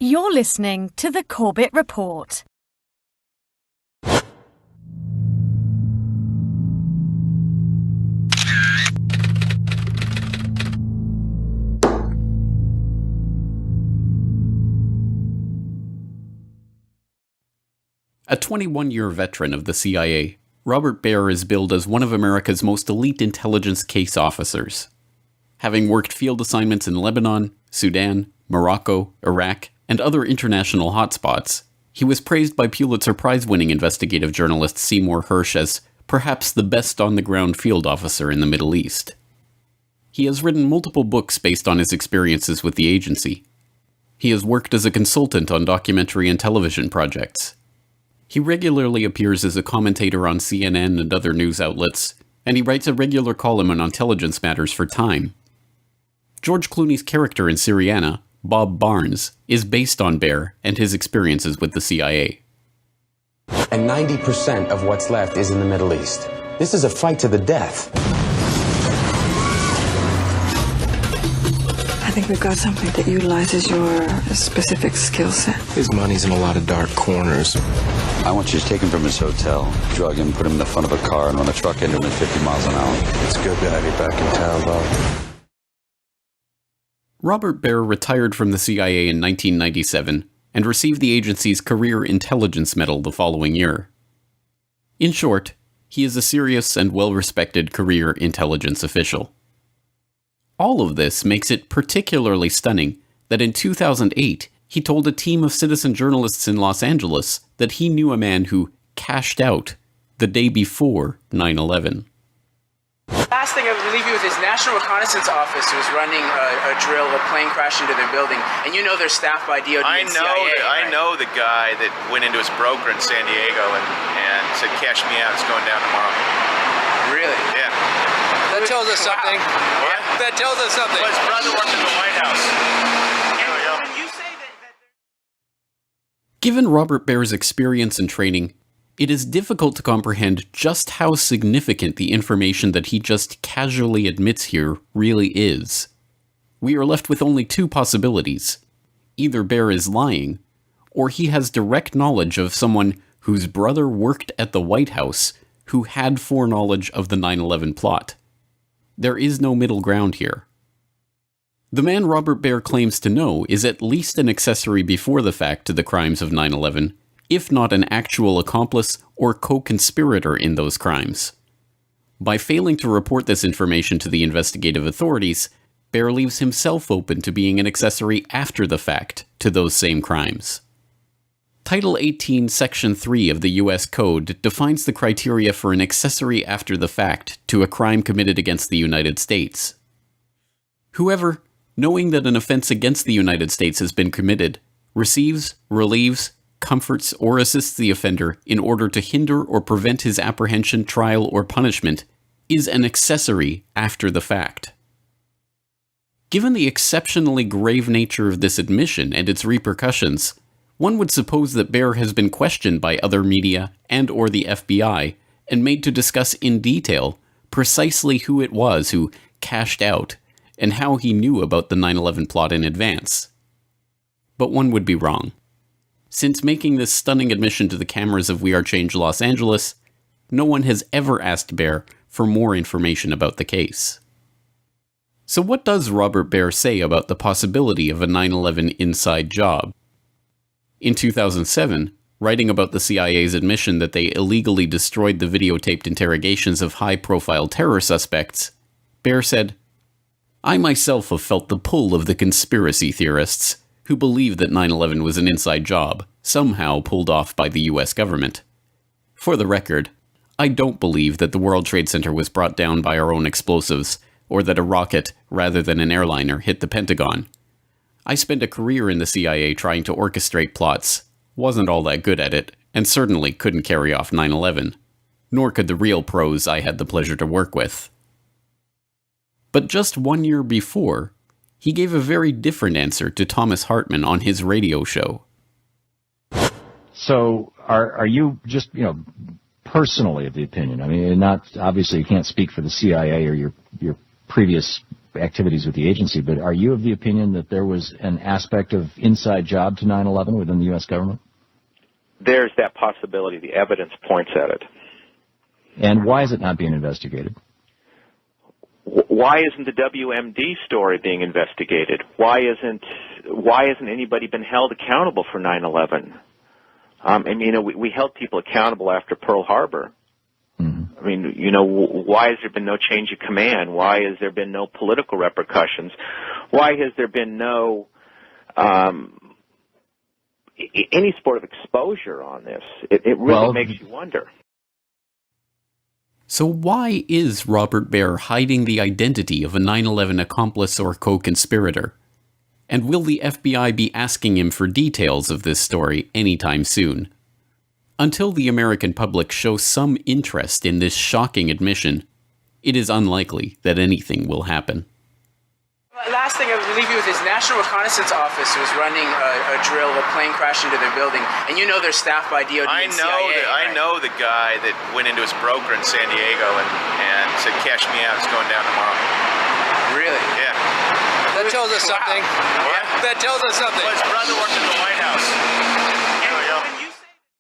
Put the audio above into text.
You're listening to the Corbett Report. A 21-year veteran of the CIA, Robert Baer is billed as one of America's most elite intelligence case officers. Having worked field assignments in Lebanon, Sudan, Morocco, Iraq, and other international hotspots, he was praised by Pulitzer Prize-winning investigative journalist Seymour Hersh as perhaps the best on-the-ground field officer in the Middle East. He has written multiple books based on his experiences with the agency. He has worked as a consultant on documentary and television projects. He regularly appears as a commentator on CNN and other news outlets, and he writes a regular column on intelligence matters for Time. George Clooney's character in Syriana, Bob Barnes, is based on Baer and his experiences with the CIA. And 90% of what's left is in the Middle East. This is a fight to the death. I think we've got something that utilizes your specific skill set. His money's in a lot of dark corners. I want you to take him from his hotel, drug him, put him in the front of a car, and run a truck into him at 50 miles an hour. It's good to have you back in town, Bob. Robert Baer retired from the CIA in 1997 and received the agency's Career Intelligence Medal the following year. In short, he is a serious and well-respected career intelligence official. All of this makes it particularly stunning that in 2008, he told a team of citizen journalists in Los Angeles that he knew a man who cashed out the day before 9/11. Last thing, I believe he was his National Reconnaissance Office who was running a drill. A plane crashed into their building, and you know they're staffed by DOD and CIA. I know the guy that went into his broker in San Diego and said, "Cash me out, it's going down tomorrow." Really? Yeah. That tells us something. What? That tells us something. Well, his brother worked in the White House. Given Robert Baer's experience and training, it is difficult to comprehend just how significant the information that he just casually admits here really is. We are left with only two possibilities. Either Baer is lying, or he has direct knowledge of someone whose brother worked at the White House who had foreknowledge of the 9/11 plot. There is no middle ground here. The man Robert Baer claims to know is at least an accessory before the fact to the crimes of 9/11, if not an actual accomplice or co-conspirator in those crimes. By failing to report this information to the investigative authorities, Baer leaves himself open to being an accessory after the fact to those same crimes. Title 18, Section 3 of the U.S. Code defines the criteria for an accessory after the fact to a crime committed against the United States. Whoever, knowing that an offense against the United States has been committed, receives, relieves, comforts, or assists the offender in order to hinder or prevent his apprehension, trial, or punishment, is an accessory after the fact. Given the exceptionally grave nature of this admission and its repercussions, one would suppose that Baer has been questioned by other media and or the FBI and made to discuss in detail precisely who it was who cashed out and how he knew about the 9/11 plot in advance. But one would be wrong. Since making this stunning admission to the cameras of We Are Change Los Angeles, no one has ever asked Baer for more information about the case. So what does Robert Baer say about the possibility of a 9/11 inside job? In 2007, writing about the CIA's admission that they illegally destroyed the videotaped interrogations of high-profile terror suspects, Baer said, "I myself have felt the pull of the conspiracy theorists who believe that 9/11 was an inside job, somehow pulled off by the US government. For the record, I don't believe that the World Trade Center was brought down by our own explosives, or that a rocket, rather than an airliner, hit the Pentagon. I spent a career in the CIA trying to orchestrate plots, wasn't all that good at it, and certainly couldn't carry off 9/11, nor could the real pros I had the pleasure to work with." But just 1 year before, he gave a very different answer to Thomas Hartman on his radio show. So are you just, personally of the opinion, I mean, not obviously you can't speak for the CIA or your previous activities with the agency, but are you of the opinion that there was an aspect of inside job to 9/11 within the U.S. government? There's that possibility. The evidence points at it. And why is it not being investigated? Why isn't the WMD story being investigated? Why isn't anybody been held accountable for 9/11? We held people accountable after Pearl Harbor. I mean, why has there been no change of command? Why has there been no political repercussions? Why has there been no any sort of exposure on this? It really makes you wonder. So why is Robert Baer hiding the identity of a 9/11 accomplice or co-conspirator? And will the FBI be asking him for details of this story anytime soon? Until the American public shows some interest in this shocking admission, it is unlikely that anything will happen. Last thing I would leave you with is National Reconnaissance Office was running a drill, a plane crashed into their building, and they're staffed by DOD and CIA. I know the guy that went into his broker in San Diego and said, "Cash me out, it's going down tomorrow." Really? Yeah. That tells us something. What? That tells us something. Well, his brother worked in the White House.